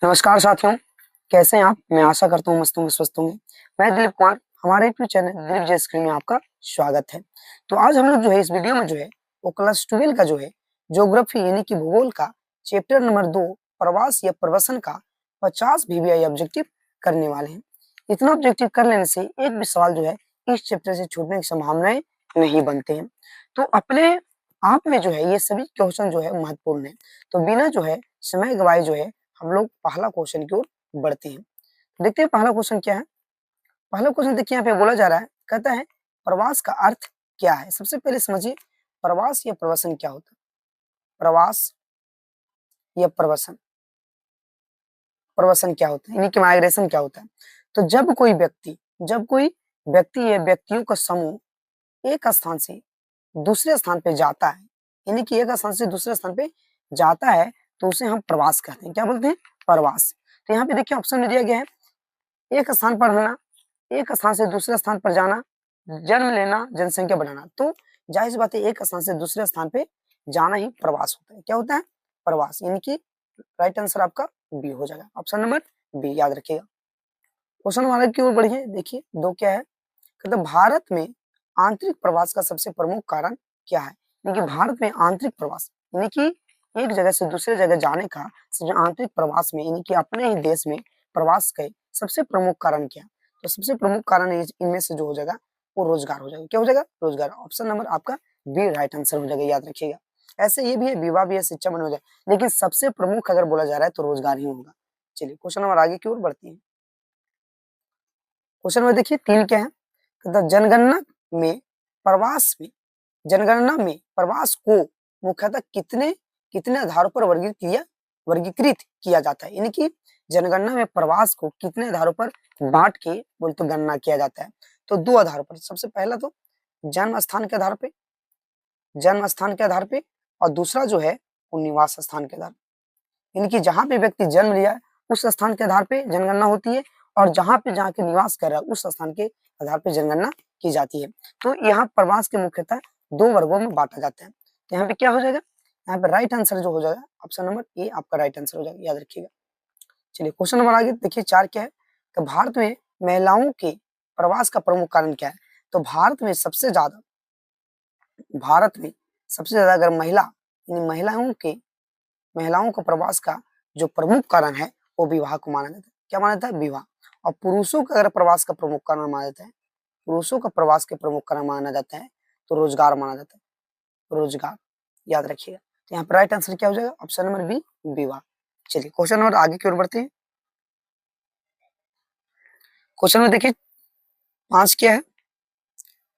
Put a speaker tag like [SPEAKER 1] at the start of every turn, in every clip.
[SPEAKER 1] नमस्कार साथियों, कैसे हैं आप? मैं आशा करता हूँ मस्त होंगे, स्वस्थ होंगे। मैं दिलीप कुमार, हमारे यूट्यूब चैनल दिलीप जे स्क्रीन में आपका स्वागत है। तो आज हम लोग जो है इस वीडियो में जो है वो क्लास 12 का जो है ज्योग्राफी यानी कि भूगोल का चैप्टर नंबर 2 प्रवास या प्रवसन का 50 वीवीआई ऑब्जेक्टिव करने वाले हैं। इतना ऑब्जेक्टिव कर लेने से एक भी सवाल जो है इस चैप्टर से छूटने की संभावनाएं नहीं बनते हैं। तो अपने आप में जो है ये सभी क्वेश्चन जो है महत्वपूर्ण है। तो बिना जो है समय गवाए जो है हम लोग पहला क्वेश्चन की ओर बढ़ते हैं। देखते हैं पहला क्वेश्चन क्या है। पहला क्वेश्चन देखिए यहाँ पे बोला जा रहा है, कहता है प्रवास का अर्थ क्या है। सबसे पहले समझिए प्रवास या प्रवसन क्या होता है। प्रवास या प्रवसन, प्रवसन क्या होता है यानी कि माइग्रेशन क्या होता है। तो जब कोई व्यक्ति या व्यक्तियों का समूह एक स्थान से दूसरे स्थान पे जाता है, यानी कि एक स्थान से दूसरे स्थान पे जाता है, तो उसे हम प्रवास कहते हैं। क्या बोलते हैं? प्रवास। तो यहाँ पे देखिए ऑप्शन में दिया गया है, एक स्थान पर रहना, एक स्थान से दूसरे स्थान पर जाना, जन्म लेना, जनसंख्या बढ़ाना। तो जाहिर सी बात है एक स्थान से दूसरे स्थान पे जाना ही प्रवास होता है। क्या होता है? प्रवास। यानी कि राइट आंसर आपका बी हो जाएगा, ऑप्शन नंबर बी याद रखिएगा। क्वेश्चन हमारा की ओर बढ़िए, देखिए दो क्या है, कहते भारत में आंतरिक प्रवास का सबसे प्रमुख कारण क्या है। यानी कि भारत में आंतरिक प्रवास यानी कि एक जगह से दूसरे जगह जाने का जो आंतरिक प्रवास में यानी कि अपने ही देश में प्रवास के सबसे प्रमुख कारण क्या है। तो सबसे प्रमुख कारण इनमें से जो हो जाएगा वो रोजगार हो जाएगा। क्या हो जाएगा? रोजगार। ऑप्शन नंबर आपका बी राइट आंसर हो जाएगा, याद रखिएगा। ऐसे ये भी है, विवाह भी है, शिक्षा बन हो जाए, लेकिन सबसे प्रमुख अगर बोला जा रहा है तो रोजगार ही होगा। चलिए क्वेश्चन नंबर आगे की ओर बढ़ते हैं। क्वेश्चन में देखिए 3 क्या है, कहता जनगणना में प्रवास को मुख्यतः कितने कितने आधारों पर वर्गीकृत किया जाता है। यानी कि जनगणना में प्रवास को कितने आधारों पर बांट के बोल तो गणना किया जाता है। तो 2 आधारों पर। सबसे पहला तो जन्म स्थान के आधार पे, और दूसरा जो है वो निवास स्थान के आधार पे। यानी कि जहां पे व्यक्ति जन्म लिया है उस स्थान के आधार पे जनगणना होती है, और जहां पे जाके निवास कर रहा है उस स्थान के आधार पे जनगणना की जाती है। तो यहाँ प्रवास के मुख्यतः 2 वर्गों में बांटा जाता है। तो यहाँ पे क्या हो जाएगा? यहाँ पे राइट आंसर जो हो जाएगा ऑप्शन नंबर ए आपका राइट आंसर हो जाएगा, याद रखिएगा। चलिए क्वेश्चन नंबर आगे देखिए 4 क्या है, तो भारत में महिलाओं के प्रवास का प्रमुख कारण क्या है। तो भारत में सबसे ज्यादा अगर महिलाओं का प्रवास का जो प्रमुख कारण है वो विवाह को माना जाता है। क्या माना जाता है? विवाह। और पुरुषों का अगर प्रवास का प्रमुख कारण माना जाता है, पुरुषों का प्रवास के प्रमुख कारण माना जाता है तो रोजगार माना जाता है। रोजगार, याद रखिएगा। तो यहाँ पर राइट आंसर क्या हो जाएगा? ऑप्शन नंबर बी, विवाह। चलिए क्वेश्चन नंबर आगे की ओर बढ़ते हैं। क्वेश्चन में देखिए 5 क्या है,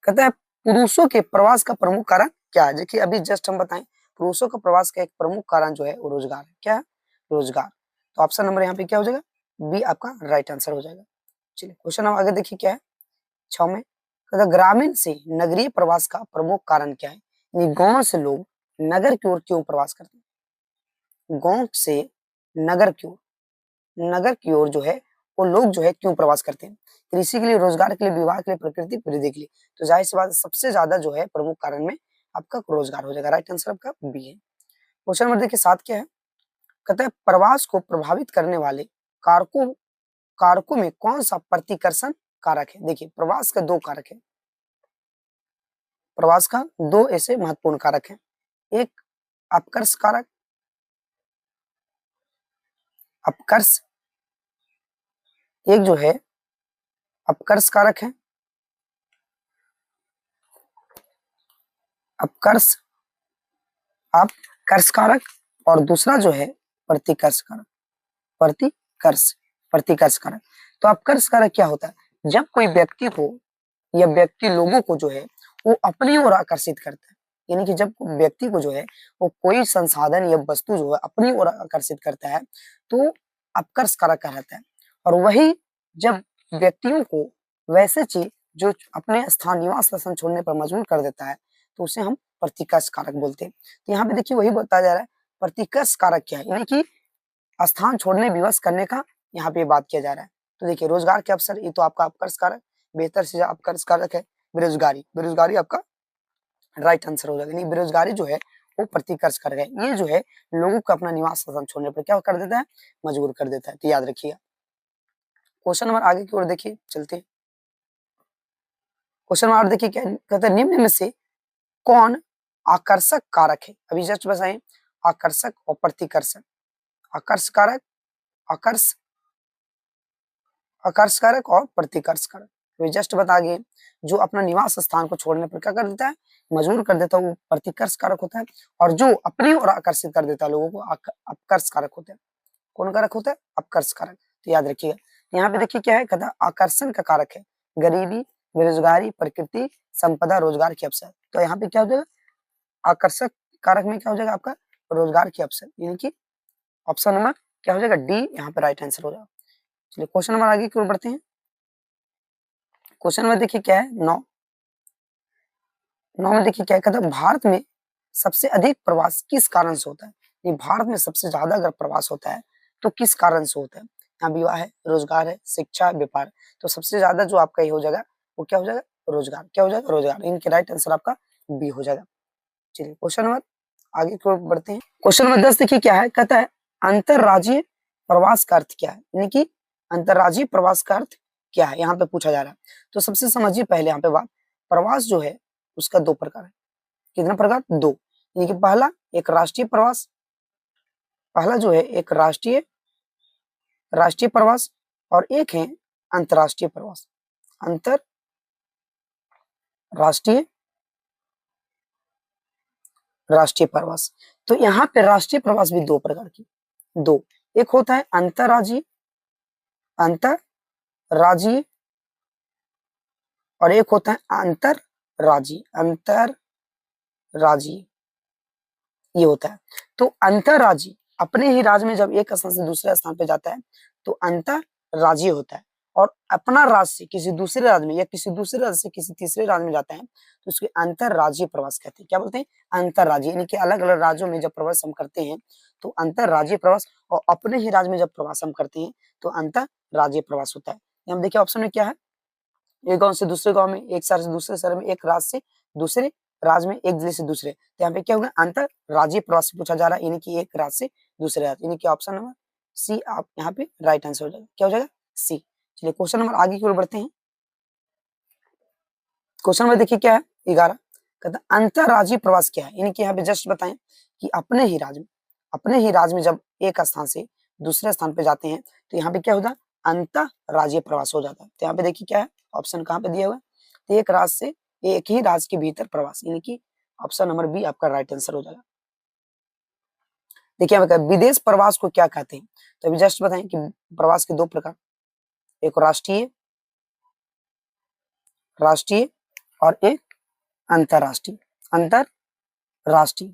[SPEAKER 1] कहता है पुरुषों के प्रवास का प्रमुख कारण क्या है। देखिए अभी जस्ट हम बताएं, पुरुषों का प्रवास का एक प्रमुख कारण जो है वो रोजगार है। क्या है? रोजगार। तो ऑप्शन नंबर यहाँ पे क्या हो जाएगा? बी आपका राइट आंसर हो जाएगा। चलिए क्वेश्चन हम आगे देखिए क्या है 6 में, कहता ग्रामीण से नगरीय प्रवास का प्रमुख कारण क्या है। यानी गांव से लोग नगर की ओर क्यों प्रवास करते हैं। गांव से नगर की ओर, जो है वो लोग जो है क्यों प्रवास करते हैं। कृषि के लिए, रोजगार के लिए, विवाह के लिए, प्रकृति वृद्धि के लिए। तो जाहिर सी बात सबसे ज्यादा जो है प्रमुख कारण में आपका रोजगार हो जाएगा। राइट आंसर आपका बी है। क्वेश्चन नंबर देखिए 7 क्या है, कहता है प्रवास को प्रभावित करने वाले कारकों कारकों में कौन सा प्रतिकर्षण कारक है। देखिए प्रवास का 2 कारक है, प्रवास का 2 ऐसे महत्वपूर्ण कारक है। एक अपकर्ष कारक, अपकर्ष, एक जो है अपकर्ष कारक है, अपकर्ष अपकर्ष कारक, और दूसरा जो है प्रतिकर्ष कारक, प्रतिकर्ष प्रतिकर्ष कारक। तो अपकर्ष कारक क्या होता है? जब कोई व्यक्ति को या व्यक्ति लोगों को जो है वो अपनी ओर आकर्षित करता है। यानी कि जब व्यक्ति को जो है वो कोई संसाधन या वस्तु जो है अपनी ओर आकर्षित करता है तो अपकर्ष कारक कहलाता है। और वही जब व्यक्तियों को वैसे चीज जो अपने स्थान निवास स्थान छोड़ने पर मजबूर कर देता है तो उसे हम प्रतिकर्ष कारक बोलते हैं। तो यहाँ पे देखिए वही बताया जा रहा है प्रतिकर्ष कारक क्या है, यानी कि स्थान छोड़ने विवश करने का यहाँ पे बात किया जा रहा है। तो देखिए रोजगार के अवसर, ये तो आपका अपकर्ष कारक, बेहतर से अपकर्ष कारक है। बेरोजगारी, बेरोजगारी आपका राइट आंसर हो जाएगा। यानी बेरोजगारी जो है वो प्रतिकर्ष कर गए। ये जो है लोगों को अपना निवास स्थान छोड़ने पर क्या कर देता है, मजबूर कर देता है। तो याद रखिएगा। क्वेश्चन नंबर आगे की ओर देखिए, चलते हैं। क्वेश्चन नंबर देखिए क्या कहते हैं, निम्न में से कौन आकर्षक कारक है? अभी जस्ट बताएं, आकर्षक और प्रतिकर्षक। आकर्ष कारक, आकर्ष आकर्ष कारक और प्रतिकर्ष कारक। तो जस्ट बता गए, जो अपना निवास स्थान को छोड़ने पर क्या कर देता है, मजबूर कर देता है, वो प्रतिकर्ष कारक होता है। और जो अपनी ओर आकर्षित कर देता है लोगों को, अपकर्ष कारक होता है। कौन कारक होता है? अपकर्ष कारक। तो याद रखिएगा। यहाँ पे देखिए क्या है, कहता है आकर्षण का कारक है गरीबी, बेरोजगारी, प्रकृति, संपदा, रोजगार के अवसर। तो यहाँ पे क्या हो जाएगा, आकर्षक कारक में क्या हो जाएगा आपका, रोजगार के अवसर, यानी कि ऑप्शन नंबर क्या हो जाएगा, डी यहाँ पे राइट आंसर हो जाएगा। चलिए क्वेश्चन नंबर आगे की ओर बढ़ते हैं। क्वेश्चन में देखिए क्या है, 9 में देखिए क्या कहता है, भारत में सबसे अधिक प्रवास किस कारण से होता है? ये भारत में सबसे ज्यादा अगर प्रवास होता है तो किस कारण से होता है? यहाँ विवाह है, रोजगार है, शिक्षा, व्यापार। तो सबसे ज्यादा जो आपका ये हो जाएगा वो क्या हो जाएगा, रोजगार। क्या हो जाएगा, रोजगार। इनके राइट आंसर आपका बी हो जाएगा। चलिए क्वेश्चन नंबर आगे की ओर बढ़ते हैं। क्वेश्चन नंबर 10 देखिए क्या है, कहता है अंतरराज्यीय प्रवास का अर्थ क्या है? यानी कि अंतरराज्यीय प्रवास का अर्थ क्या है, यहाँ पे पूछा जा रहा है। तो सबसे समझिए पहले यहाँ पे बात, प्रवास जो है उसका 2 प्रकार है। कितना प्रकार? 2। यानी कि पहला एक राष्ट्रीय प्रवास, पहला जो है एक राष्ट्रीय प्रवास, और एक है अंतरराष्ट्रीय प्रवास। अंतरराष्ट्रीय राष्ट्रीय प्रवास। तो यहाँ पे राष्ट्रीय प्रवास भी 2 प्रकार की, 2। एक होता है अंतरराज्यीय, अंतरराज्यीय, और एक होता है अंतरराज्यीय, अंतरराज्यीय ये होता है। तो अंतरराज्यीय अपने ही राज्य में जब एक स्थान से दूसरे स्थान पे जाता है तो अंतरराज्यीय होता है। और अपना राज्य से किसी दूसरे राज्य में या किसी दूसरे राज्य से किसी तीसरे राज्य में जाता है तो उसके अंतरराज्यीय प्रवास कहते हैं। क्या बोलते हैं? अंतरराज्यीय। यानी कि अलग अलग राज्यों में जब प्रवास हम करते हैं तो अंतरराज्यीय प्रवास, और अपने ही राज्य में जब प्रवास हम करते हैं तो अंतरराज्यीय प्रवास होता है। हम देखिए ऑप्शन में क्या है, एक गांव से दूसरे गांव में, एक शहर से दूसरे शहर में, एक राज्य से दूसरे राज्य में, एक जिले से दूसरे। तो यहाँ पे क्या होगा, अंतरराज्यीय प्रवास पूछा जा रहा है, यानी कि एक राज्य से दूसरे राज्य, यानी कि ऑप्शन नंबर सी आप यहाँ पे राइट आंसर हो जाएगा। क्या हो जाएगा? सी। चलिए क्वेश्चन नंबर आगे की ओर बढ़ते हैं। क्वेश्चन नंबर देखिए क्या है, 11, कहता है अंतरराज्यीय प्रवास क्या है? यानी कि यहाँ पे जस्ट बताएं कि अपने ही राज्य में जब एक स्थान से दूसरे स्थान पे जाते हैं तो यहाँ पे क्या होता है, अंतरराज्यीय प्रवास हो जाता है। तो यहाँ पे देखिए क्या है, ऑप्शन कहाँ पे दिया हुआ है, तो एक राज्य से एक ही राज्य के भीतर प्रवास, यानी कि ऑप्शन नंबर बी आपका राइट आंसर हो जाएगा। देखिए यहाँ पे विदेश प्रवास को क्या कहते हैं? तो अभी जस्ट बताएं कि प्रवास के 2 प्रकार, एक राष्ट्रीय और एक अंतरराष्ट्रीय। अंतरराष्ट्रीय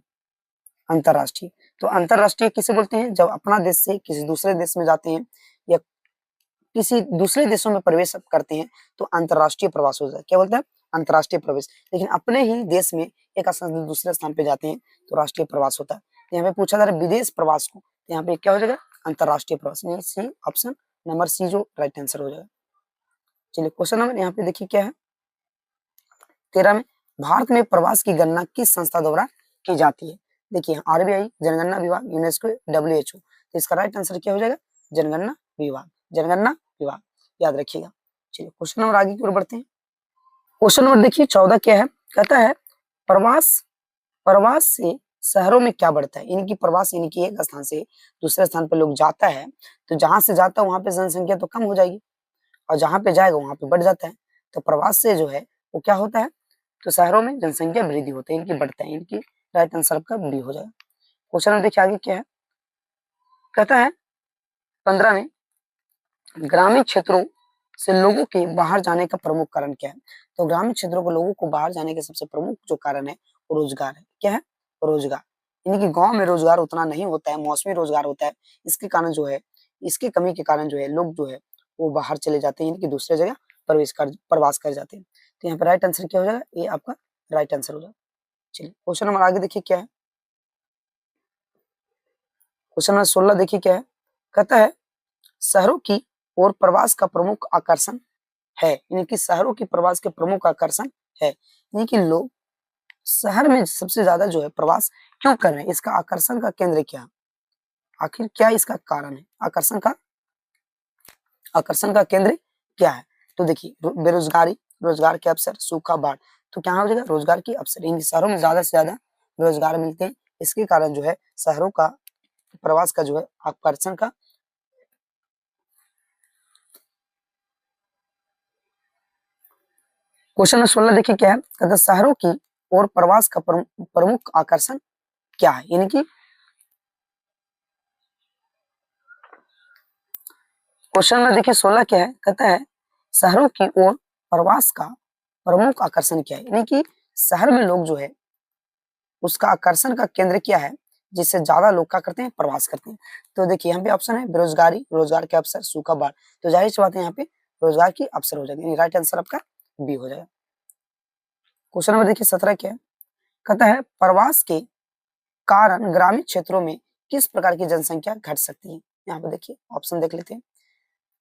[SPEAKER 1] अंतरराष्ट्रीय तो अंतरराष्ट्रीय किसे बोलते हैं? जब अपना देश से किसी दूसरे देश में जाते हैं या किसी दूसरे देशों में प्रवेश करते हैं तो अंतरराष्ट्रीय प्रवास हो जाता है। क्या बोलते हैं? अंतरराष्ट्रीय प्रवेश। लेकिन अपने ही देश में एक स्थान से दूसरे स्थान पे जाते हैं तो राष्ट्रीय प्रवास होता है। यहाँ पे पूछा जा रहा है विदेश प्रवास को, तो यहाँ पे क्या हो जाएगा, अंतरराष्ट्रीय प्रवास। सी ऑप्शन नंबर सी जो राइट आंसर हो जाएगा। चलिए क्वेश्चन नंबर यहाँ पे देखिए क्या है, 13 में, भारत में प्रवास की गणना किस संस्था द्वारा की जाती है? देखिए आरबीआई, जनगणना विभाग, यूनेस्को, WHO। तो इसका राइट आंसर क्या हो जाएगा, जनगणना विभाग, जनगणना विभाग, याद रखिएगा। चलिए क्वेश्चन नंबर आगे की ओर बढ़ते हैं। क्वेश्चन नंबर देखिए 14 क्या है, कहता है प्रवास से शहरों में क्या बढ़ता है? यानी कि प्रवास यानी कि एक स्थान से दूसरे स्थान पर लोग जाता है तो जहां से जाता है वहां पे जनसंख्या तो कम हो जाएगी और जहां पे जाएगा वहां पे बढ़ जाता है। तो प्रवास से जो है वो क्या होता है, तो शहरों में जनसंख्या वृद्धि होती है, इनकी बढ़ता है, इनकी राइट आंसर आपका बी हो जाएगा। क्वेश्चन नंबर देखिए आगे क्या है, कहता है 15 में, ग्रामीण क्षेत्रों से लोगों के बाहर जाने का प्रमुख कारण क्या है? तो ग्रामीण क्षेत्रों को लोगों को बाहर जाने के सबसे प्रमुख जो कारण है वो रोजगार है। क्या है? रोजगार। यानी कि गांव में रोजगार उतना नहीं होता है, मौसमी रोजगार होता है। इसके कारण जो है, इसकी कमी के कारण जो है लोग जो है वो बाहर चले जाते हैं, यानी कि दूसरे जगह प्रवास कर जाते हैं। तो यहाँ पे राइट आंसर क्या हो जाएगा, ये आपका राइट आंसर हो जाएगा। चलिए क्वेश्चन नंबर आगे देखिए क्या है, क्वेश्चन नंबर 16 देखिए क्या है, कहता है शहरों की ओर प्रवास का प्रमुख आकर्षण है, यानी कि शहरों की प्रवास के प्रमुख आकर्षण है, यानी कि लोग शहर में सबसे ज्यादा जो है प्रवास क्यों कर रहे हैं, इसका आकर्षण का केंद्र क्या है, आखिर क्या इसका कारण है, आकर्षण का केंद्र क्या है। तो देखिए बेरोजगारी, रोजगार के अवसर, सूखा, बाढ़। तो क्या हो जाएगा, रोजगार के अवसर। इन शहरों में ज्यादा से ज्यादा रोजगार मिलते हैं, इसके कारण जो है शहरों का प्रवास का जो है आकर्षण का। क्वेश्चन नंबर 16 देखिए क्या है, कहता है शहरों की ओर प्रवास का प्रमुख आकर्षण क्या है, यानी कि क्वेश्चन में देखिए 16 क्या है, कहता है शहरों की ओर प्रवास का प्रमुख आकर्षण क्या है, यानी कि शहर में लोग जो है उसका आकर्षण का केंद्र क्या है, जिससे ज्यादा लोग क्या करते हैं, प्रवास करते हैं। तो देखिए यहाँ पे ऑप्शन है बेरोजगारी, रोजगार के अवसर, सूखा, बाढ़। तो जाहिर सी बात है यहाँ पे रोजगार की अवसर हो जाएगी, राइट आंसर आपका बी हो जाएगा। क्वेश्चन नंबर देखिए 17 क्या है, कहता है प्रवास के कारण ग्रामीण क्षेत्रों में किस प्रकार की जनसंख्या घट सकती है। यहाँ पे देखिए ऑप्शन देख लेते हैं।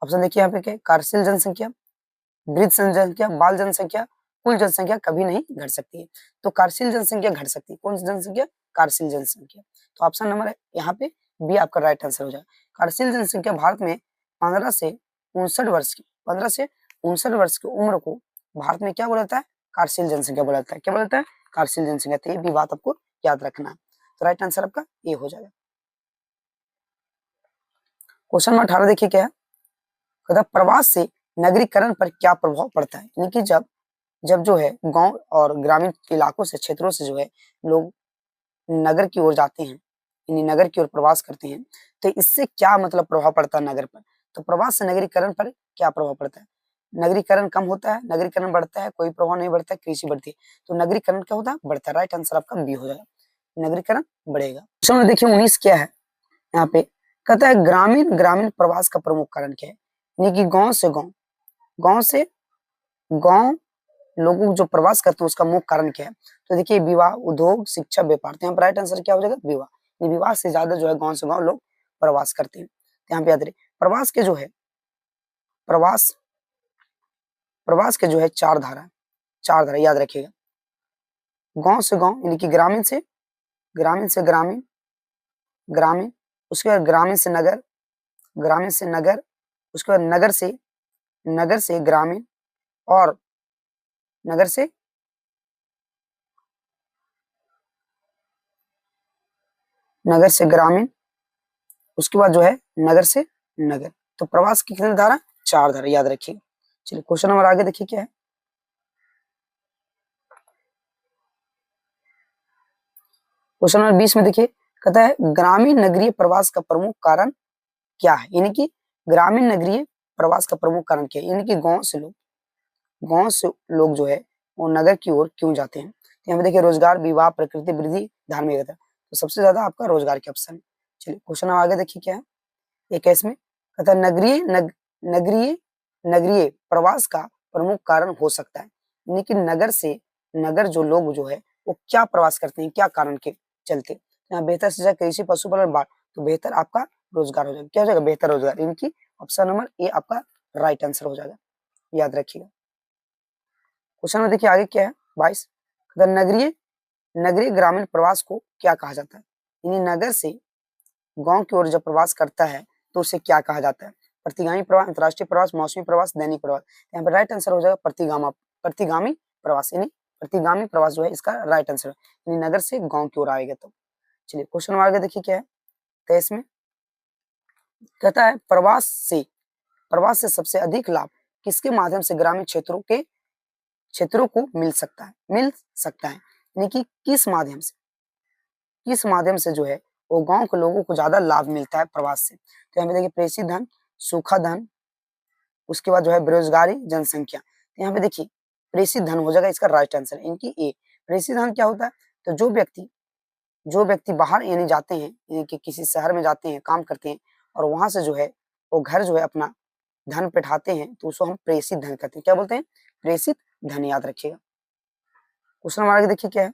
[SPEAKER 1] ऑप्शन देखिए यहाँ पे क्या है, कार्यशील जनसंख्या, वृद्ध जनसंख्या, बाल जनसंख्या, कुल जनसंख्या कभी नहीं घट सकती है। तो कार्यशील जनसंख्या घट सकती है, कौन सी जनसंख्या, कार्यशील जनसंख्या। तो ऑप्शन नंबर है यहाँ पे बी आपका राइट आंसर हो जाएगा। कार्यशील जनसंख्या भारत में 15 से 59 वर्ष की उम्र को भारत में क्या बोला जाता है, कार्यशील जनसंख्या बोला जाता है। क्या बोला जाता है, कार्यशील जनसंख्या। तो ये भी बात आपको याद रखना है। तो राइट आंसर आपका ए हो जाएगा। क्वेश्चन नंबर 18 देखिए क्या है, कहता प्रवास से नगरीकरण पर क्या प्रभाव पड़ता है, यानी कि जब जब जो है गांव और ग्रामीण इलाकों से, क्षेत्रों से जो है लोग नगर की ओर जाते हैं, यानी नगर की ओर प्रवास करते हैं, तो इससे क्या मतलब प्रभाव पड़ता है नगर पर। तो प्रवास से नगरीकरण पर क्या प्रभाव पड़ता है, नगरीकरण कम होता है, नगरीकरण बढ़ता है, कोई प्रभाव नहीं बढ़ता है, कृषि बढ़ती है। तो नगरीकरण क्या होता है, बढ़ता है। राइट आंसर आपका बी हो जाएगा, नगरीकरण बढ़ेगा। क्वेश्चन देखिए 19 क्या है, यहाँ पे कहता है ग्रामीण ग्रामीण प्रवास का प्रमुख कारण क्या है, यानी कि गांव से गांव लोगों जो प्रवास करते हैं उसका मुख्य कारण क्या है। तो देखिए विवाह, उद्योग, शिक्षा, व्यापार। तो यहाँ पर राइट आंसर क्या हो जाएगा, विवाह। विवाह से ज्यादा जो है गांव से गांव लोग प्रवास करते हैं। तो यहाँ पे याद रहे प्रवास के जो है प्रवास प्रवास के जो है चार धारा याद रखिएगा। गांव से गांव यानी कि ग्रामीण से ग्रामीण, ग्रामीण, उसके बाद ग्रामीण से नगर, ग्रामीण से नगर, उसके बाद नगर से ग्रामीण, और नगर से ग्रामीण, उसके बाद जो है नगर से नगर। तो प्रवास की कितनी धारा, चार धारा याद रखिए। चलिए क्वेश्चन नंबर आगे देखिए क्या है, क्वेश्चन नंबर 20 में देखिए कहता है ग्रामीण नगरीय प्रवास का प्रमुख कारण क्या है, यानी कि ग्रामीण नगरीय प्रवास का प्रमुख कारण क्या है, यानी कि गांव से लोग जो है वो नगर की ओर क्यों जाते हैं। तो यहाँ पे देखिए रोजगार, विवाह, प्रकृति वृद्धि, धार्मिकता। तो सबसे ज्यादा आपका रोजगार के ऑप्शन है। चलिए क्वेश्चन आगे देखिए क्या है, 21 में कहता है नगरीय नगरीय प्रवास का प्रमुख कारण हो सकता है, यानी कि नगर से नगर जो लोग जो है वो क्या प्रवास करते हैं, क्या कारण के चलते। यहाँ बेहतर सिंचाई, कृषि, पशुपालन, बाढ़। तो बेहतर आपका रोजगार हो जाएगा। क्या हो जाएगा, बेहतर रोजगार, इनकी ऑप्शन नंबर ए आपका राइट आंसर हो जाएगा, याद रखिएगा। क्वेश्चन में देखिए आगे क्या है 22, नगरीय ग्रामीण प्रवास को क्या कहा जाता है, यानी नगर से गांव की ओर जब प्रवास करता है तो उसे क्या कहा जाता है। प्रतिगामी प्रवास, अंतरराष्ट्रीय प्रवास, मौसमी प्रवास, दैनिक प्रवास। यहाँ पर राइट आंसर हो जाएगा प्रतिगामी प्रवास, यानी प्रतिगामी प्रवास जो है इसका राइट आंसर है, यानी नगर से गांव की ओर आएगा। तो चलिए क्वेश्चन आगे देखिए क्या है 23 में कहता है प्रवास से सबसे अधिक लाभ किसके माध्यम से ग्रामीण क्षेत्रों को मिल सकता है, यानी कि किस माध्यम से जो है वो गांव के लोगों को ज्यादा लाभ मिलता है प्रवास से। तो यहाँ पे देखिए प्रेषित धन, सूखा धन, उसके बाद जो है बेरोजगारी, जनसंख्या। तो यहाँ पे देखिए प्रेषित धन हो जाएगा इसका राइट आंसर, इनकी ए। प्रेषित धन क्या होता है, तो जो व्यक्ति बाहर यानी जाते हैं, यानी कि किसी शहर में जाते हैं, काम करते हैं, और वहां से जो है वो घर जो है अपना धन बैठाते हैं, तो उसको हम प्रेषित धन कहते हैं। क्या बोलते हैं, प्रेषित धन, याद रखिएगा। क्वेश्चन नंबर आगे देखिए क्या है,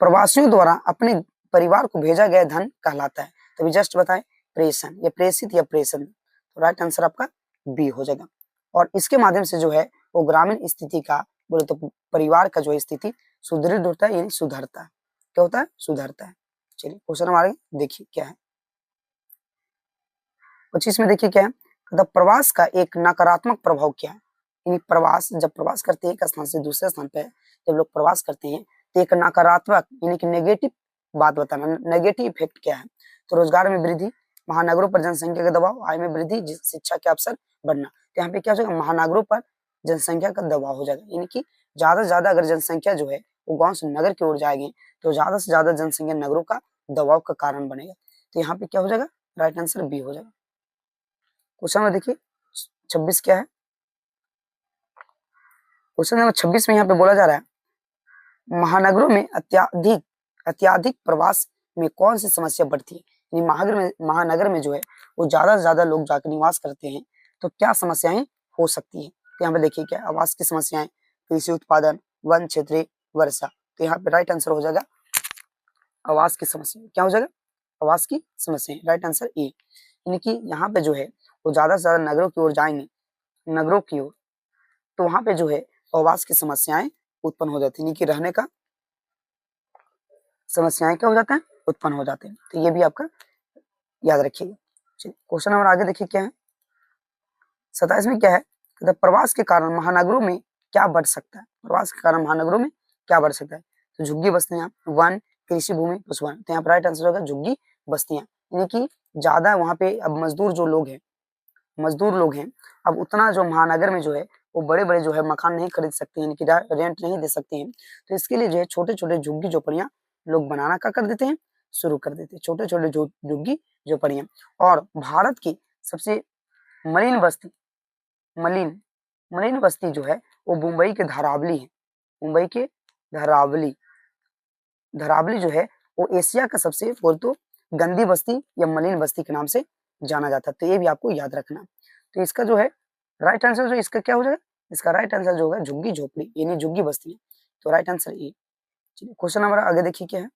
[SPEAKER 1] प्रवासियों द्वारा अपने परिवार को भेजा गया धन कहलाता है। तो अभी जस्ट बताएं प्रेषण, या प्रेषित या प्रेषण। तो राइट आंसर आपका बी हो जाएगा। और इसके माध्यम से जो है वो ग्रामीण स्थिति का बोले तो परिवार का जो है स्थिति सुदृढ़ होता है, यानी सुधरता है। क्या होता है? सुधरता है। चलिए क्वेश्चन हमारे देखिए क्या है। 25 में देखिए क्या है, मतलब प्रवास का एक नकारात्मक प्रभाव क्या है। यानी प्रवास, जब प्रवास करते हैं एक स्थान से दूसरे स्थान पे, जब लोग प्रवास करते हैं तो एक नकारात्मक यानी कि नेगेटिव बात बताना, नेगेटिव इफेक्ट क्या है। तो रोजगार में वृद्धि, महानगरों पर जनसंख्या का दबाव, आय में वृद्धि, शिक्षा के अवसर बढ़ना। तो यहाँ पे क्या हो जाएगा, महानगरों पर जनसंख्या का दबाव हो जाएगा, यानी कि ज्यादा से ज्यादा अगर जनसंख्या जो है वो गांव से नगर की ओर जाएगी तो ज्यादा से ज्यादा जनसंख्या नगरों का दबाव का कारण बनेगा। तो यहाँ पे क्या हो जाएगा, राइट आंसर बी हो जाएगा। क्वेश्चन में देखिए 26 क्या है, क्वेश्चन नंबर 26 में यहाँ पे बोला जा रहा है, महानगरों में अत्याधिक प्रवास में कौन सी समस्या बढ़ती है। यानी महानगर में जो है वो ज्यादा से ज्यादा लोग जाकर निवास करते हैं तो क्या समस्याएं हो सकती है। तो यहाँ पे देखिए क्या, आवास की समस्याएं, कृषि उत्पादन, वन क्षेत्र, वर्षा। तो यहाँ पे राइट आंसर हो जाएगा आवास की समस्या। क्या हो जाएगा, आवास की समस्या, राइट आंसर ए। यानी कि यहाँ पे जो है वो ज्यादा से ज्यादा नगरों की ओर जाएंगे, नगरों की ओर, तो वहां पे जो है आवास की समस्याएं उत्पन्न हो जाती है, यानी कि रहने का समस्याएं क्या हो जाता है, उत्पन्न हो जाते हैं। तो ये भी आपका याद रखिएगा। चलिए क्वेश्चन नंबर आगे देखिए क्या है, 27 में क्या है, कहते प्रवास के कारण महानगरों में क्या बढ़ सकता है। प्रवास के कारण महानगरों में क्या बढ़ सकता है। तो झुग्गी बस्तियां, वन, कृषि भूमि, पशुपालन। तो यहाँ पर राइट आंसर होगा झुग्गी बस्तियां, यानी कि ज्यादा वहां पे अब मजदूर लोग हैं, अब उतना जो महानगर में जो है वो बड़े बड़े जो है मकान नहीं खरीद सकते हैं, रेंट नहीं दे सकते हैं। तो इसके लिए जो है छोटे छोटे झुग्गी झोपड़ियां लोग बनाना क्या कर देते हैं, शुरू कर देते हैं, छोटे छोटे झुग्गी झोपड़ियां। और भारत की सबसे मलिन बस्ती, मलिन मलिन बस्ती जो है वो मुंबई के धारावली है। मुंबई के धारावली धारावली जो है वो एशिया का सबसे बोल तो गंदी बस्ती या मलिन बस्ती के नाम से जाना जाता है। तो ये भी आपको याद रखना। तो इसका जो है राइट आंसर जो इसका क्या हो जाएगा, इसका राइट आंसर जो होगा झुग्गी झोपड़ी यानी झुग्गी बस्ती है। तो राइट आंसर ए। चलिए क्वेश्चन हमारा आगे देखिए क्या है,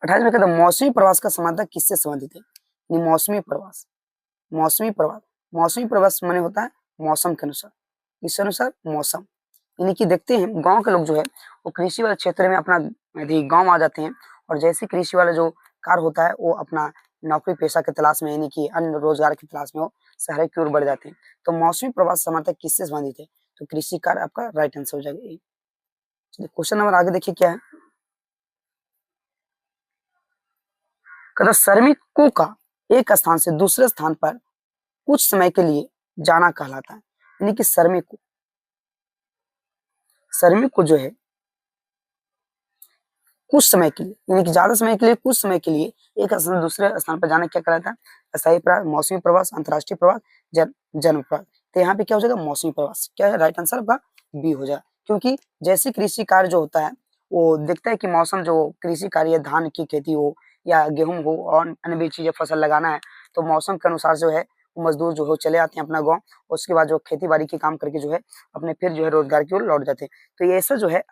[SPEAKER 1] 28 में कहता है मौसमी प्रवास का समानता किससे संबंधित है। यानी मौसमी प्रवास, मौसमी प्रवास, मौसमी प्रवास माने होता है मौसम के अनुसार, किस अनुसार, मौसम। यानी कि देखते हैं गांव के लोग जो है वो कृषि वाले क्षेत्र में अपना गांव आ जाते हैं, और जैसे कृषि वाला जो कार्य होता है वो अपना नौकरी पेशा के तलाश में यानी कि अन्य रोजगार की तलाश में वो शहर की ओर बढ़ जाते हैं। तो मौसमी प्रवास समानता किससे संबंधित है, तो कृषि कार्य आपका राइट आंसर हो जाएगा। चलिए क्वेश्चन नंबर आगे देखिए क्या है, कहता श्रमिकों का एक स्थान से दूसरे स्थान पर कुछ समय के लिए जाना कहलाता है। यानी कि श्रमिक को जो है कुछ समय के लिए, यानी कि ज्यादा समय के लिए, कुछ समय के लिए एक स्थान से दूसरे स्थान पर जाना क्या कहलाता है, अस्थायी प्रवास, मौसमी प्रवास, अंतर्राष्ट्रीय प्रवास, जन्म प्रवास। तो यहाँ पे क्या हो जाएगा, मौसमी प्रवास। क्या है, राइट आंसर आपका बी हो जाएगा। क्योंकि जैसे कृषि कार्य जो होता है वो देखता है कि मौसम जो कृषि कार्य, धान की खेती हो या गेहूं हो और अन्य भी चीजें फसल लगाना है, तो मौसम के अनुसार जो है मजदूर जो हो चले आते हैं अपना गाँव, उसके बाद जो खेती बाड़ी के काम करके जो है अपने फिर जो है रोजगार की ओर लौट जाते हैं। तो ये ऐसा जो है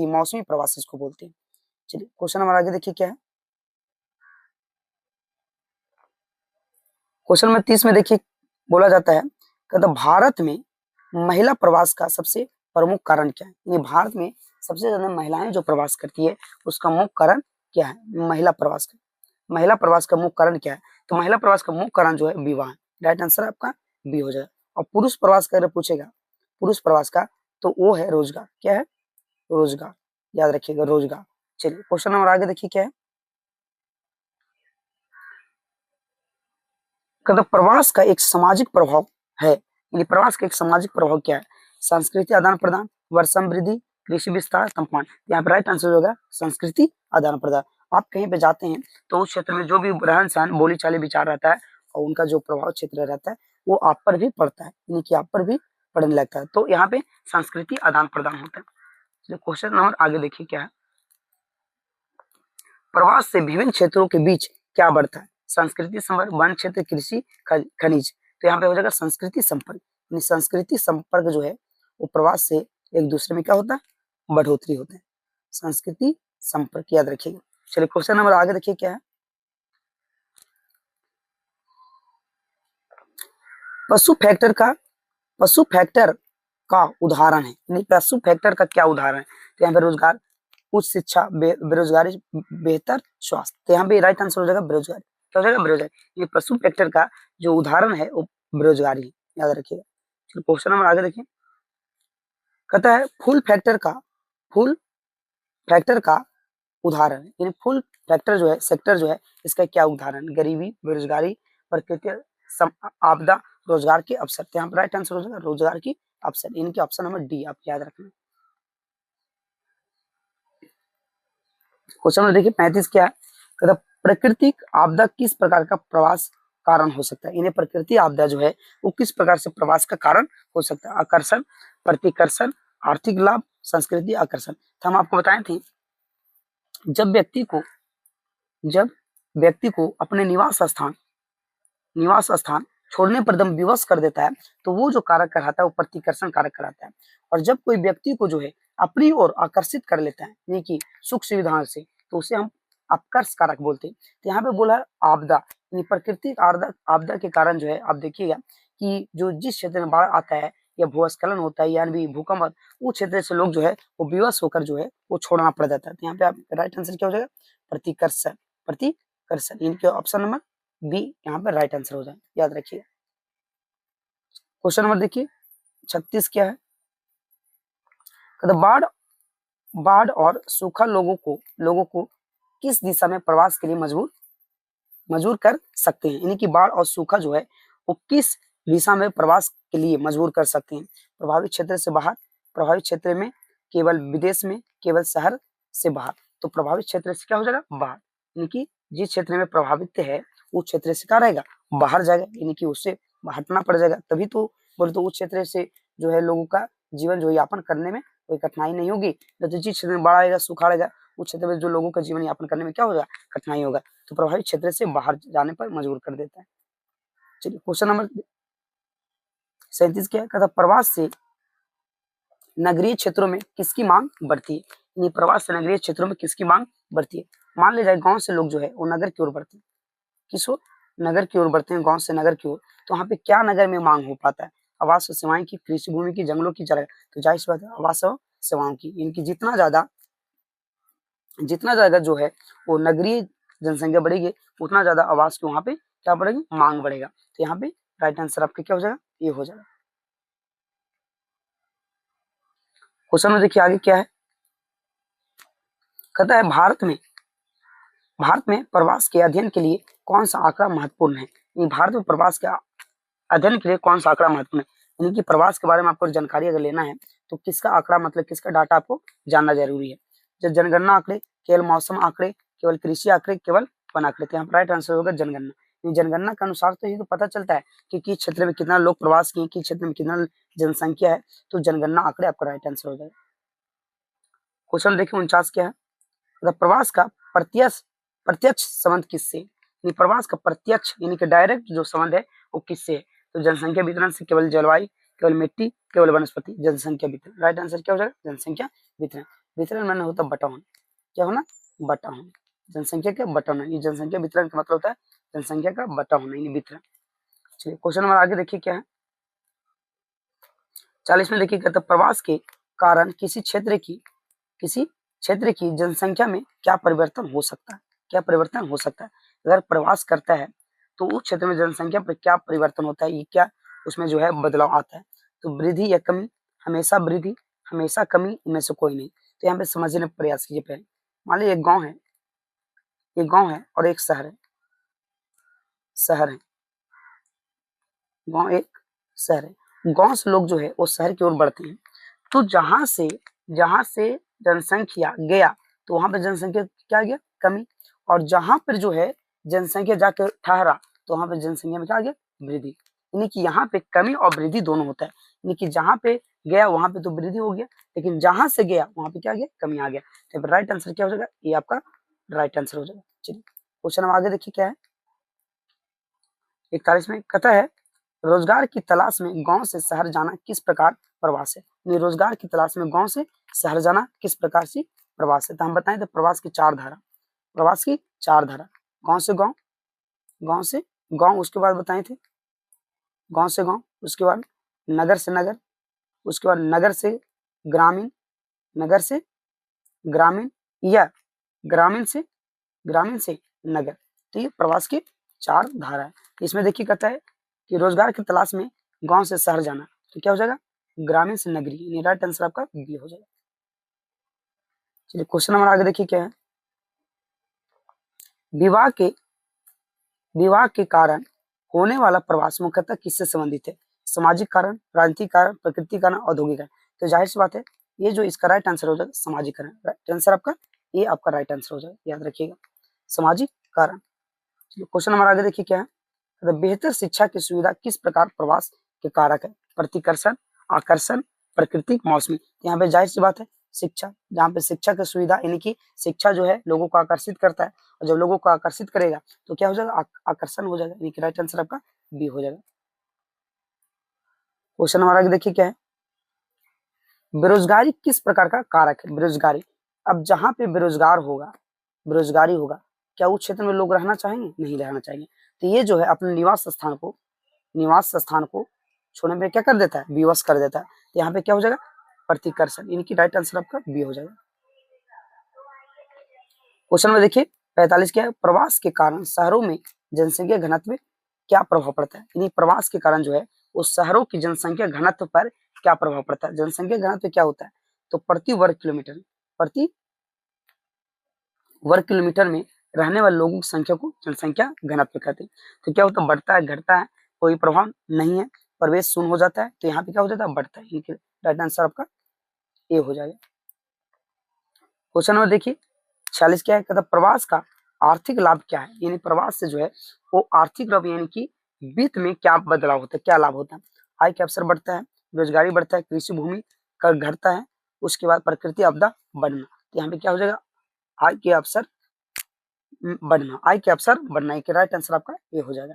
[SPEAKER 1] मौसमी प्रवास इसको बोलते हैं। चलिए क्वेश्चन हमारा आगे देखिए क्या है, क्वेश्चन नंबर 30 में देखिए बोला जाता है, कहता भारत में महिला प्रवास का सबसे प्रमुख कारण क्या है। ये भारत में सबसे ज्यादा महिलाएं जो प्रवास करती है उसका मुख्य कारण क्या है, महिला प्रवास का मुख्य कारण क्या है। तो महिला प्रवास का मुख्य कारण जो है विवाह, राइट आंसर आपका बी हो जाएगा। और पुरुष प्रवास का अगर पूछेगा, पुरुष प्रवास का, तो वो है रोजगार। क्या है, रोजगार, याद रखिएगा रोजगार। चलिए क्वेश्चन नंबर आगे देखिए क्या है, कहता प्रवास का एक सामाजिक प्रभाव है। यानी प्रवास का एक सामाजिक प्रभाव क्या है, संस्कृति आदान प्रदान, वर्ग समृद्धि, कृषि विस्तार, तापमान। यहाँ पे राइट आंसर होगा संस्कृति आदान प्रदान। आप कहीं पे जाते हैं तो उस क्षेत्र में जो भी रहन सहन, बोली चाली, विचार रहता है और उनका जो प्रभाव क्षेत्र रहता है वो आप पर भी पड़ता है, यानी कि आप पर भी पड़ने लगता है। तो यहाँ पे संस्कृति आदान प्रदान होता है। क्वेश्चन नंबर आगे देखिए क्या है, प्रवास से विभिन्न क्षेत्रों के बीच क्या बढ़ता है, संस्कृति संपर्क, वन क्षेत्र, कृषि, खनिज। तो यहाँ पे हो जाएगा संस्कृति संपर्क। यानी संस्कृति संपर्क जो है वो प्रवास से एक दूसरे में क्या होता है, बढ़ोतरी होता है, संस्कृति संपर्क, याद रखिएगा। चलिए क्वेश्चन नंबर आगे देखिए क्या है, पशु फैक्टर का उदाहरण है, यानी प्रस्तुत फैक्टर का क्या उदाहरण है? तो यहाँ पे रोजगार, उच्च शिक्षा, बेरोजगारी, बेहतर स्वास्थ्य। तो यहाँ पे राइट आंसर हो जाएगा बेरोजगारी। क्या हो जाएगा? बेरोजगारी। ये प्रस्तुत फैक्टर का जो उदाहरण है वो बेरोजगारी है, याद रखिएगा। चलो क्वेश्चन नंबर आगे देखिए, कहता है फुल फैक्टर का उदाहरण, यानी फुल फैक्टर जो है, सेक्टर जो है, इसका क्या उदाहरण? गरीबी, बेरोजगारी, प्रकृति आपदा, रोजगार के अवसर। तो यहाँ पर राइट आंसर हो जाएगा रोजगार की अवसर, इनके ऑप्शन नंबर डी आप याद रखना। क्वेश्चन नंबर देखिए 35 क्या है? कहता प्राकृतिक आपदा किस प्रकार का प्रवास कारण हो सकता है? इन्हें प्रकृति आपदा जो है वो किस प्रकार से प्रवास का कारण हो सकता है? आकर्षण, प्रतिकर्षण, आर्थिक लाभ, संस्कृति आकर्षण। तो हम आपको बताए थे, जब व्यक्ति को अपने निवास स्थान छोड़ने पर दम विवश कर देता है, तो वो जो कारक कहलाता है वो प्रतिकर्षण कारक कहलाता है। और जब कोई व्यक्ति को जो है अपनी ओर आकर्षित कर लेता है, यानी कि सुख सुविधाओं से, तो उसे हम अपकर्ष कारक बोलते हैं। तो यहाँ पे बोला है आपदा, यानी प्राकृतिक आपदा के कारण जो है, आप देखिएगा कि जो जिस क्षेत्र में बाढ़ आता है या भूस्खलन होता है यानी भूकंप, उस क्षेत्र से लोग जो है वो विवश होकर जो है वो छोड़ना पड़ जाता है। तो यहाँ पे आप राइट आंसर क्या हो जाएगा? प्रतिकर्षण, इनके ऑप्शन नंबर बी यहाँ पे राइट आंसर हो जाए, याद रखिए। क्वेश्चन नंबर देखिए 36 क्या है? कहते बाढ़ और सूखा लोगों को किस दिशा में प्रवास के लिए मजबूर कर सकते हैं? यानी कि बाढ़ और सूखा जो है वो किस दिशा में प्रवास के लिए मजबूर कर सकते हैं? प्रभावित क्षेत्र से बाहर, प्रभावित क्षेत्र में, केवल विदेश में, केवल शहर से बाहर। तो प्रभावित क्षेत्र से क्या हो जाएगा? बाहर, यानी कि जिस क्षेत्र में प्रभावित है उस क्षेत्र से क्या रहेगा? बाहर जाएगा, यानी कि उससे हटना पड़ जाएगा। तभी तो बोले तो उस क्षेत्र से जो है लोगों का जीवन जो यापन करने में कोई कठिनाई नहीं होगी। तो जिस क्षेत्र में बाढ़ आएगा, सूखा आएगा, उस क्षेत्र में जो लोगों का जीवन यापन करने में क्या होगा? कठिनाई होगा। तो प्रभावित क्षेत्र से बाहर जाने पर मजबूर कर देता है। चलिए क्वेश्चन नंबर 37 क्या है? कहता प्रवास से नगरीय क्षेत्रों में किसकी मांग बढ़ती है? यानी प्रवास से नगरीय क्षेत्रों में किसकी मांग बढ़ती है? मान लीजिए गांव से लोग जो है वो नगर की ओर बढ़ते हैं, किस ओर? नगर की ओर बढ़ते हैं, गांव से नगर की ओर। तो वहाँ पे क्या नगर में मांग हो पाता है? आवास और सेवाएं की, कृषि भूमि की, जंगलों की, जगह। तो जाहिर सी बात है आवास और सेवाओं की, इनकी जितना ज्यादा जो है वो नगरीय जनसंख्या बढ़ेगी, उतना ज्यादा आवास की वहाँ पे क्या बढ़ेगी? मांग बढ़ेगा। तो यहाँ पे राइट आंसर आपका क्या हो जाएगा? ये हो जाएगा। क्वेश्चन में देखिए आगे क्या है? कहता है भारत में प्रवास के अध्ययन के लिए कौन सा आंकड़ा महत्वपूर्ण है? भारत में प्रवास के अध्ययन के लिए कौन सा आंकड़ा महत्वपूर्ण है? यानी कि प्रवास के बारे में आपको जानकारी अगर लेना है तो किसका आंकड़ा, मतलब किसका डाटा आपको जानना जरूरी है? जब जनगणना आंकड़े, केवल मौसम आंकड़े, केवल कृषि आंकड़े, केवल वन आंकड़े। तो यहाँ पर राइट आंसर होगा जनगणना। जनगणना के अनुसार तो ये तो पता चलता है कि किस क्षेत्र में कितना लोग प्रवास किए, किस क्षेत्र में कितना जनसंख्या है। तो जनगणना आंकड़े आपका राइट आंसर हो जाएगा। क्वेश्चन देखिए 49 क्या है? प्रवास का प्रत्यक्ष संबंध किससे? यानी प्रवास का प्रत्यक्ष यानी कि डायरेक्ट जो संबंध है वो किससे है? तो जनसंख्या वितरण से, केवल जलवायु, केवल मिट्टी, केवल वनस्पति। जनसंख्या वितरण, राइट आंसर क्या हो जाएगा? जनसंख्या वितरण। वितरण माने होता बटा होना, क्या होना? बटा होना। जनसंख्या का बटा होना, ये जनसंख्या वितरण का मतलब होता है जनसंख्या का बटा होना, यानी वितरण। चलिए क्वेश्चन नंबर आगे देखिए क्या है? 40 में देखिए, कहता प्रवास के कारण किसी क्षेत्र की जनसंख्या में क्या परिवर्तन हो सकता है? क्या परिवर्तन हो सकता है? अगर प्रवास करता है तो उस क्षेत्र में जनसंख्या पर क्या परिवर्तन होता है? ये क्या उसमें जो है बदलाव आता है? तो वृद्धि या कमी, हमेशा वृद्धि, हमेशा कमी, इनमें से कोई नहीं। तो यहाँ पे समझने का प्रयास कीजिए पहले। मान लीजिए एक गाँव है और एक शहर है, गाँव एक शहर है। गाँव से लोग जो है वो शहर की ओर बढ़ते हैं। तो जहां से जनसंख्या गया तो वहां पर जनसंख्या क्या गया? कमी। और जहां पर जो है जनसंख्या जाकर ठहरा तो वहां पर जनसंख्या में क्या आ गया? वृद्धि। यानी कि यहाँ पे कमी और वृद्धि दोनों होता है। यानी कि जहां पे गया वहां पे तो वृद्धि हो गया, लेकिन जहां से गया वहां पे क्या आ गया? कमी आ गया। तो राइट आंसर क्या हो जाएगा? ये आपका राइट आंसर हो जाएगा। चलिए क्वेश्चन हम आगे देखिए क्या है? 41 में कहता है रोजगार की तलाश में गांव से शहर जाना किस प्रकार प्रवास है? रोजगार की तलाश में गांव से शहर जाना किस प्रकार से प्रवास है? तो हम बताएं तो प्रवास की चार धारा, गांव से गांव, उसके बाद बताए थे गांव से गांव, उसके बाद नगर से नगर, उसके बाद नगर से ग्रामीण, नगर से ग्रामीण या ग्रामीण से नगर। तो ये प्रवास की 4 धारा है। इसमें देखिए कहता है कि रोजगार की तलाश में गांव से शहर जाना, तो क्या हो जाएगा ग्रामीण से नगरी, राइट आंसर आपका बी हो जाएगा। चलिए क्वेश्चन नंबर आगे देखिए क्या है। विवाह के कारण होने वाला प्रवास मुख्यतः किससे संबंधित है? सामाजिक कारण, राजनीतिक कारण, प्रकृति कारण, औद्योगिक कारण। तो जाहिर सी बात है ये जो इसका राइट आंसर हो जाएगा सामाजिक कारण। राइट आंसर आपका ये आपका राइट आंसर हो जाएगा, याद रखिएगा सामाजिक कारण। क्वेश्चन नंबर आगे देखिए क्या है। तो बेहतर शिक्षा की सुविधा किस प्रकार प्रवास के कारक है? प्रतिकर्षण, आकर्षण, प्राकृतिक, मौसमी। यहाँ पे जाहिर सी बात है शिक्षा, जहाँ पे शिक्षा की सुविधा यानी कि शिक्षा जो है लोगों को आकर्षित करता है, और जब लोगों को आकर्षित करेगा तो क्या हो जाएगा आकर्षण हो जाएगा, यानी कि राइट आंसर आपका बी हो जाएगा। क्वेश्चन नंबर आगे देखिए क्या है। बेरोजगारी किस प्रकार का कारक है? बेरोजगारी, अब जहाँ पे बेरोजगारी होगा, क्या उस क्षेत्र में लोग रहना चाहेंगे? नहीं रहना चाहेंगे। तो ये जो है अपने निवास स्थान को छोड़ने में क्या कर देता है? विवश कर देता है। तो यहाँ पे क्या हो जाएगा प्रतिकर्षण, यानी कि राइट आंसर आपका बी हो जाएगा। क्वेश्चन में देखिए 45 क्या है। प्रवास के कारण शहरों में जनसंख्या घनत्व में क्या प्रभाव पड़ता है? यानी प्रवास के कारण जो है उस शहरों की जनसंख्या घनत्व पर क्या प्रभाव पड़ता है? जनसंख्या घनत्व क्या होता है? तो प्रति वर्ग किलोमीटर में रहने वाले लोगों की संख्या को जनसंख्या घनत्व कहते हैं। तो क्या होता है बढ़ता है, घटता है, कोई प्रभाव नहीं है, प्रवेश शून्य हो जाता है, तो यहाँ पे क्या हो जाता है बढ़ता है। राइट आंसर आपका ए हो जाएगा। क्वेश्चन नंबर देखिए 46 क्या है। कहता प्रवास का आर्थिक लाभ क्या है? यानी प्रवास से जो है वो आर्थिक लाभ यानी कि वित्त में क्या बदलाव होता है, क्या लाभ होता है? आय के अवसर बढ़ता है, रोजगारी बढ़ता है, कृषि भूमि का घटता है, उसके बाद प्रकृति आपदा बढ़ना। तो यहाँ पे क्या हो जाएगा आय के अवसर बढ़ना, एक राइट आंसर आपका ये हो जाएगा।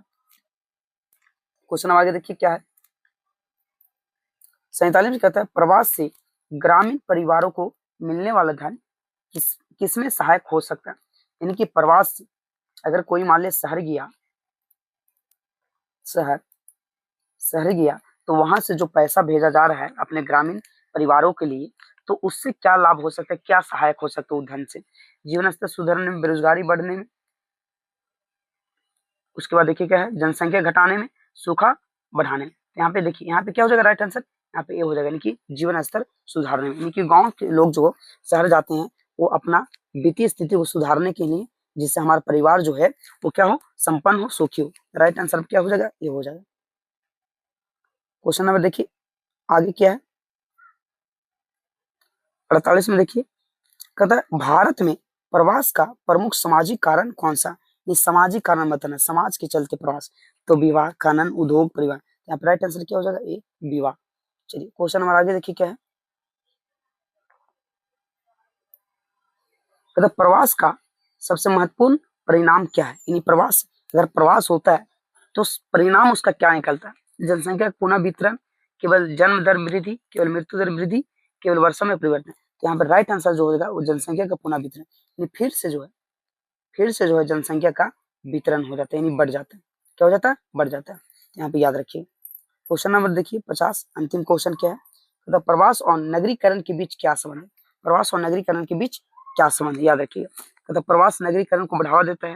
[SPEAKER 1] क्वेश्चन आगे देखिए क्या है। 47 में कहता है प्रवास से ग्रामीण परिवारों को मिलने वाला धन किसमें सहायक हो सकता है? यानी कि प्रवास अगर कोई मान ले शहर गया तो वहां से जो पैसा भेजा जा रहा है अपने ग्रामीण परिवारों के लिए, तो उससे क्या लाभ हो सकता है, क्या सहायक हो सकता है उस धन से? जीवन स्तर सुधरने में, बेरोजगारी बढ़ने में, उसके बाद देखिए क्या है जनसंख्या घटाने में, सूखा बढ़ाने में। यहाँ पे देखिए यहाँ पे क्या हो जाएगा राइट आंसर, यहाँ पे ये हो जाएगा यानी कि जीवन स्तर सुधारने में। यानी कि गाँव के लोग जो शहर जाते हैं वो अपना वित्तीय स्थिति को सुधारने के लिए, जिससे हमारा परिवार जो है वो क्या हो संपन्न हो, सुखी हो। राइट आंसर क्या हो जाएगा ये हो जाएगा। क्वेश्चन नंबर देखिए आगे क्या है 48 में देखिए कहता है भारत में प्रवास का प्रमुख सामाजिक कारण कौन सा? ये सामाजिक कारण बताना, समाज के चलते प्रवास। तो विवाह, खनन, उद्योग, परिवहन। यहाँ पे राइट आंसर क्या हो जाएगा ए विवाह। चलिए क्वेश्चन नंबर आगे देखिए क्या है। कहता प्रवास का सबसे महत्वपूर्ण परिणाम क्या है? यानी प्रवास अगर प्रवास होता है तो परिणाम उसका क्या निकलता है? जनसंख्या पुनः वितरण, केवल जन्म दर वृद्धि, केवल मृत्यु दर वृद्धि, केवल वर्षा में परिवर्तन। तो यहाँ पर राइट आंसर जो होगा वो जनसंख्या का पुनः वितरण, यानी फिर से जो है जनसंख्या का वितरण हो जाता है, यानी बढ़ जाता है। क्या हो जाता है बढ़ जाता है। यहाँ पे याद रखिए। क्वेश्चन नंबर देखिए 50 अंतिम क्वेश्चन क्या है। तो प्रवास और नगरीकरण के बीच क्या संबंध है? प्रवास और नगरीकरण के बीच क्या संबंध, याद रखिएगा। तो प्रवास नगरीकरण को बढ़ावा देता है,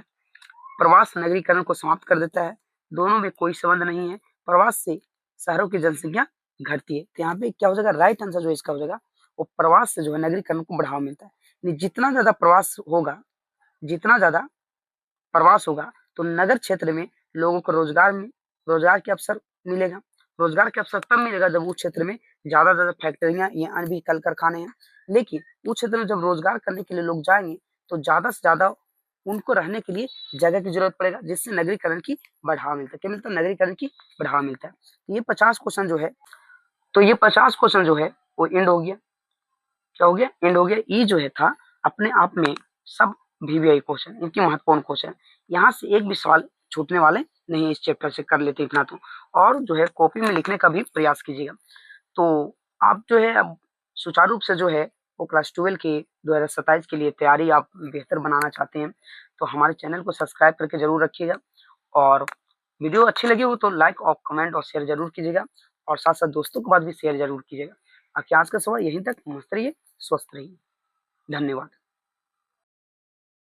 [SPEAKER 1] प्रवास नगरीकरण को समाप्त कर देता है, दोनों में कोई संबंध नहीं है। प्रवास से शहरों की जनसंख्या घटती है। तो यहाँ पे क्या हो जाएगा राइट आंसर जो इसका हो जाएगा वो प्रवास से जो है नगरीकरण को बढ़ावा मिलता है। जितना ज्यादा प्रवास होगा तो नगर क्षेत्र में लोगों को रोजगार के अवसर मिलेगा। रोजगार के अवसर तब मिलेगा जब उस क्षेत्र में ज्यादा फैक्ट्रियां या अन्य भी कल कारखाने हैं। लेकिन उस क्षेत्र में जब रोजगार करने के लिए लोग जाएंगे तो ज्यादा से ज्यादा उनको रहने के लिए जगह की जरूरत पड़ेगा, जिससे नगरीकरण की बढ़ावा मिलता है। क्या मिलता है? नगरीकरण की बढ़ावा मिलता है। ये 50 क्वेश्चन जो है वो एंड हो गया। क्या हो गया? एंड हो गया। ये जो है था अपने आप में सब वीवीआई क्वेश्चन, इनकी महत्वपूर्ण क्वेश्चन। यहाँ से एक भी सवाल छूटने वाले नहीं, इस चैप्टर से कर लेते इतना तो। और जो है कॉपी में लिखने का भी प्रयास कीजिएगा। तो आप जो है अब सुचारू रूप से जो है वो क्लास 12 के 2027 के लिए तैयारी आप बेहतर बनाना चाहते हैं तो हमारे चैनल को सब्सक्राइब करके जरूर रखिएगा। और वीडियो अच्छी लगी हो तो लाइक और कमेंट और शेयर जरूर कीजिएगा। और साथ-साथ दोस्तों के बाद भी शेयर ज़रूर कीजिएगा। बाकी आज का सवाल यहीं तक, मस्त रहिए, स्वस्थ रहिए। धन्यवाद।